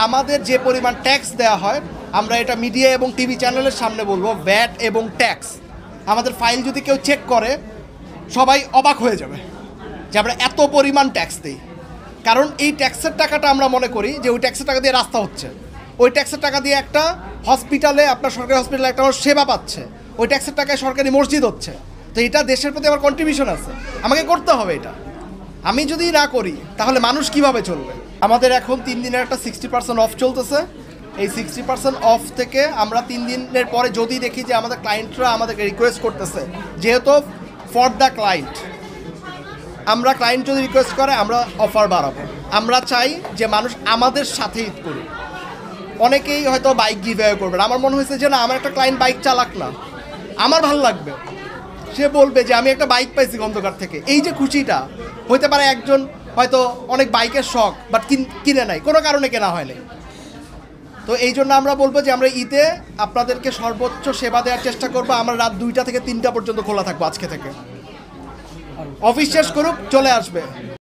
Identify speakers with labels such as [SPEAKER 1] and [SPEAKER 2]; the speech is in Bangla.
[SPEAKER 1] আমাদের যে পরিমাণ ট্যাক্স দেওয়া হয় আমরা এটা মিডিয়া এবং টিভি চ্যানেলের সামনে বলবো, ভ্যাট এবং ট্যাক্স আমাদের ফাইল যদি কেউ চেক করে সবাই অবাক হয়ে যাবে যে আমরা এত পরিমাণ ট্যাক্স দিই। কারণ এই ট্যাক্সের টাকাটা আমরা মনে করি যে ওই ট্যাক্সের টাকা দিয়ে রাস্তা হচ্ছে, ওই ট্যাক্সের টাকা দিয়ে একটা হসপিটালে, আপনার সরকারি হসপিটালে একটা মানুষ সেবা পাচ্ছে, ওই ট্যাক্সের টাকায় সরকারি মসজিদ হচ্ছে। তো এটা দেশের প্রতি আমার কন্ট্রিবিউশন আছে, আমাকে করতে হবে এটা। আমি যদি না করি তাহলে মানুষ কিভাবে চলবে? আমাদের এখন 3 দিনের একটা 60% অফ চলতেছে। এই 60% অফ থেকে আমরা 3 দিনের পরে যদি দেখি যে আমাদের ক্লায়েন্টরা আমাদেরকে রিকোয়েস্ট করতেছে, যেহেতু ফর দ্য ক্লায়েন্ট, আমরা ক্লায়েন্ট যদি রিকোয়েস্ট করে আমরা অফার বাড়াবো। আমরা চাই যে মানুষ আমাদের সাথে ঈদ করুক। অনেকেই হয়তো বাইক গিভঅ্যাওয়ে করবে, আমার মনে হয়েছে যে না, আমার একটা ক্লায়েন্ট বাইক চালাক না, আমার ভালো লাগবে, সে বলবে যে আমি একটা বাইক পাইছি খন্দকার থেকে। এই যে খুশিটা, হইতে পারে একজন হয়তো অনেক বাইকের শখ বাট কিনে নাই, কোনো কারণে কেনা হয়নি। তো এই জন্য আমরা বলবো যে আমরা ঈদে আপনাদেরকে সর্বোচ্চ সেবা দেওয়ার চেষ্টা করবো। আমরা রাত 2টা থেকে 3টা পর্যন্ত খোলা থাকবো আজকে থেকে। অফিস শেষ করুক, চলে আসবে।